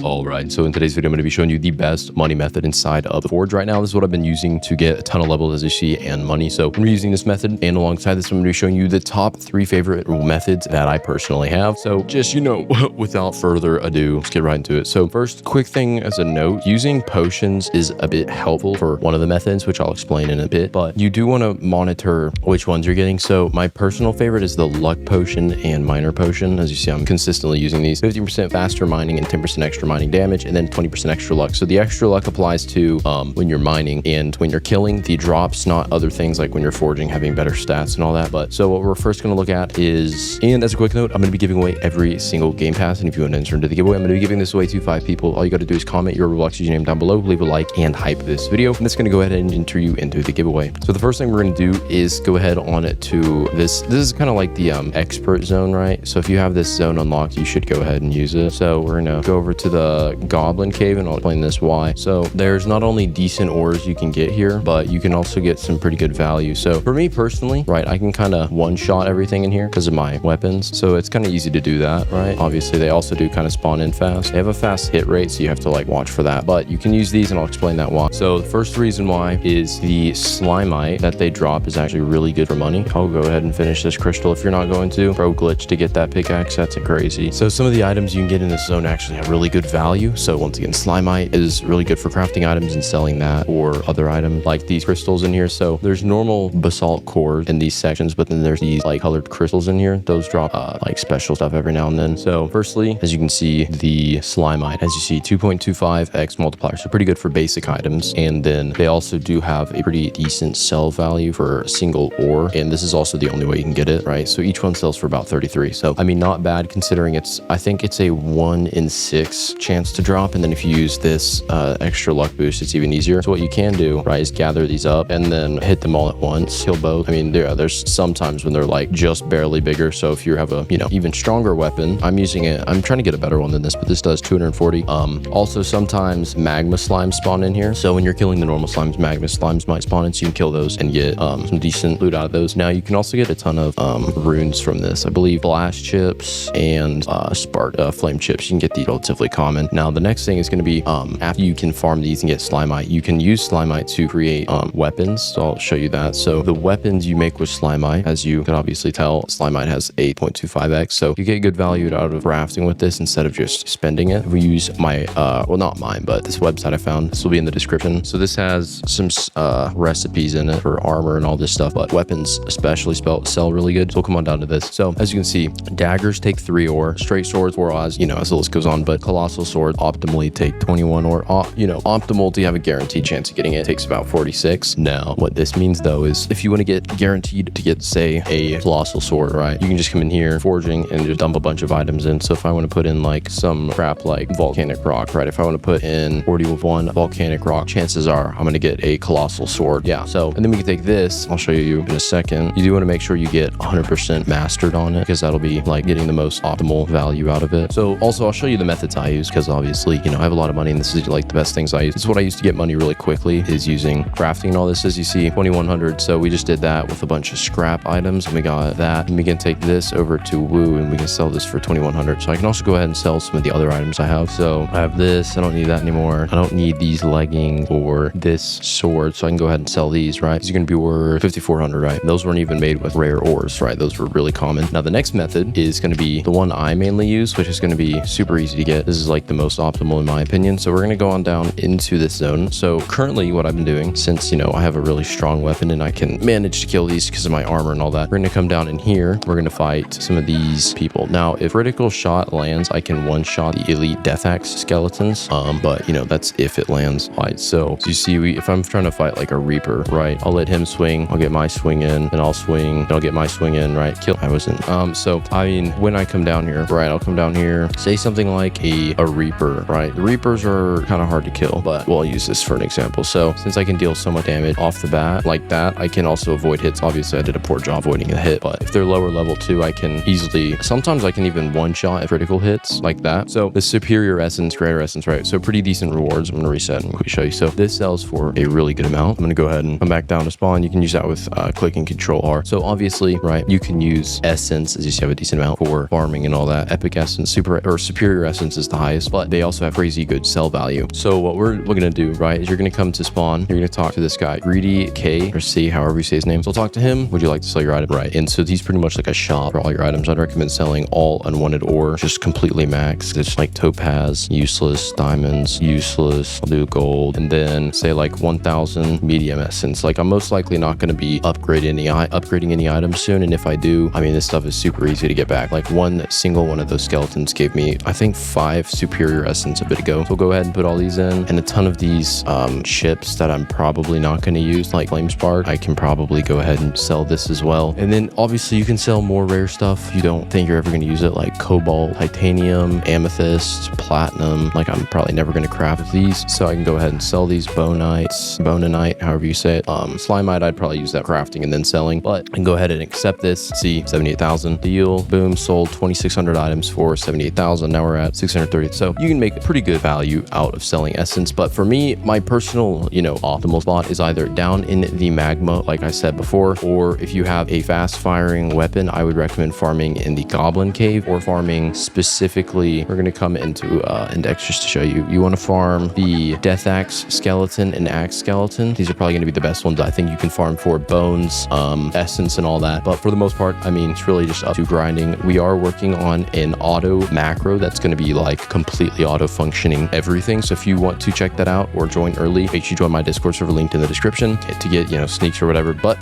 Alright, so in today's video, I'm going to be showing you the best money method inside of the Forge right now. This is what I've been using to get a ton of levels, as you see, and money. So I'm using this method, and alongside this, I'm going to be showing you the top 3 favorite methods that I personally have. So just, without further ado, let's get right into it. So first, quick thing as a note, using potions is a bit helpful for one of the methods, which I'll explain in a bit, but you do want to monitor which ones you're getting. So my personal favorite is the luck potion and miner potion. As you see, I'm consistently using these. 15% faster mining and 10% extra mining damage, and then 20% extra luck. So the extra luck applies to when you're mining, and when you're killing, the drops, not other things like when you're forging, having better stats and all that. But so what we're first going to look at is, and as a quick note, I'm going to be giving away every single game pass, and if you want to enter into the giveaway, I'm going to be giving this away to 5 people. All you got to do is comment your Roblox username down below, leave a like, and hype this video, and that's going to go ahead and enter you into the giveaway. So the first thing we're going to do is go ahead on it to this is kind of like the expert zone, right? So if you have this zone unlocked, you should go ahead and use it. So we're going to go over to the goblin cave, and I'll explain this why. So there's not only decent ores you can get here, but you can also get some pretty good value. So for me personally, right, I can kind of one-shot everything in here because of my weapons. So it's kind of easy to do that, right? Obviously, they also do kind of spawn in fast. They have a fast hit rate, so you have to like watch for that. But you can use these, and I'll explain that why. So the first reason why is the slimite that they drop is actually really good for money. I'll go ahead and finish this crystal if you're not going to. Pro glitch to get that pickaxe, that's crazy. So some of the items you can get in this zone actually have really good value. So once again, slimite is really good for crafting items and selling that, or other items like these crystals in here. So there's normal basalt cores in these sections, but then there's these like colored crystals in here. Those drop like special stuff every now and then. So firstly, as you can see, the slimite, as you see, 2.25x multiplier, so pretty good for basic items. And then they also do have a pretty decent sell value for a single ore, and this is also the only way you can get it, right? So each one sells for about 33. So I mean, not bad considering I think it's a 1 in 6 chance to drop. And then if you use this extra luck boost, it's even easier. So what you can do, right, is gather these up and then hit them all at once, kill both. I mean, there's sometimes when they're like just barely bigger. So if you have a even stronger weapon, I'm trying to get a better one than this, but this does 240. Also sometimes magma slimes spawn in here, so when you're killing the normal slimes, magma slimes might spawn in, so you can kill those and get some decent loot out of those. Now you can also get a ton of runes from this. I believe blast chips and flame chips, you can get these relatively common. Now the next thing is going to be after you can farm these and get slimite, you can use slimite to create weapons. So I'll show you that. So the weapons you make with slimite, as you can obviously tell, slimite has 8.25x, so you get good value out of crafting with this instead of just spending it. If we use my well, not mine, but this website I found, this will be in the description. So this has some recipes in it for armor and all this stuff, but weapons especially sell really good. So we'll come on down to this. So as you can see, daggers take 3 ore, straight swords 4 odds, as the list goes on, but colossal swords optimally take 21 ore. Optimal to have a guaranteed chance of getting it takes about 46. Now what this means though is if you want to get guaranteed to get, say, a colossal sword, right, you can just come in here forging and just dump a bunch of items in. So if I want to put in like some crap like volcanic rock, right, if I want to put in 41 volcanic rock, chances are I'm going to get a colossal sword. Yeah. So, and then we can take this, I'll show you in a second. You do want to make sure you get 100% mastered on it, because that'll be like getting the most optimal value out of it. So also I'll show you the methods I use, because obviously, I have a lot of money, and this is like the best things I use. This is what I use to get money really quickly, is using crafting and all this. As you see, 2100. So we just did that with a bunch of scrap items, and we got that, and we can take this over to Woo, and we can sell this for 2100. So I can also go ahead and sell some of the other items I have. So I have this, I don't need that anymore. I don't need these leggings or this sword, so I can go ahead and sell these, right? These are going to be worth 5400, right? Those weren't even made with rare ores, right? Those were really common. Now the next method is going to be the one I mainly use, which is going to be super easy to get. This is like the most optimal in my opinion. So we're going to go on down into this zone. So currently what I've been doing, since I have a really strong weapon and I can manage to kill these because of my armor and all that, we're going to come down in here. We're going to fight some of these people. Now if critical shot lands, I can one-shot the elite death axe skeletons, but that's if it lands, right? So you see, if I'm trying to fight like a reaper, right, I'll let him swing, I'll get my swing in, and I'll swing, and I'll get my swing in, right? Kill. I wasn't. So I mean, when I come down here, right, I'll come down here, say something like a reaper, right? The reapers are kind of hard to kill, but I'll use this for an example. So since I can deal so much damage off the bat like that, I can also avoid hits. Obviously I did a poor job avoiding a hit, but if they're lower level 2, I can easily, sometimes I can even one-shot critical hits like that. So the superior essence, greater essence, right? So pretty decent rewards. I'm going to reset and quickly show you. So this sells for a really good amount. I'm going to go ahead and come back down to spawn. You can use that with clicking Control R. So obviously, right, you can use essence, as you see, have a decent amount for farming and all that. Epic essence, superior essence is the highest highest, but they also have crazy good sell value. So what we're gonna do, right, is you're gonna come to spawn. You're gonna talk to this guy, Greedy K, or C, however you say his name. So talk to him. Would you like to sell your item? Right. And so he's pretty much like a shop for all your items. I'd recommend selling all unwanted ore, just completely max. It's like topaz, useless, diamonds, useless. I'll do gold, and then say like 1,000 medium essence. Like I'm most likely not going to be upgrading any items soon, and if I do, I mean, this stuff is super easy to get back. Like one single one of those skeletons gave me, I think, 5 superior essence a bit ago. So we'll go ahead and put all these in, and a ton of these chips that I'm probably not going to use, like flame spark. I can probably go ahead and sell this as well. And then obviously you can sell more rare stuff you don't think you're ever going to use it, like cobalt, titanium, amethyst, platinum. Like I'm probably never going to craft these, so I can go ahead and sell these bonite, however you say it. Slimeite, I'd probably use that crafting and then selling, but I can go ahead and accept this. See, 78,000 deal, boom, sold 2,600 items for 78,000. Now we're at 630. So you can make pretty good value out of selling essence. But for me, my personal, optimal spot is either down in the magma, like I said before, or if you have a fast firing weapon, I would recommend farming in the goblin cave, or farming specifically, we're going to come into index just to show you. You want to farm the death axe skeleton and axe skeleton. These are probably going to be the best ones I think you can farm for bones, essence, and all that. But for the most part, I mean, it's really just up to grinding. We are working on an auto macro that's going to be like completely auto functioning everything. So if you want to check that out or join early, make sure you join my Discord server linked in the description to get, sneaks or whatever. But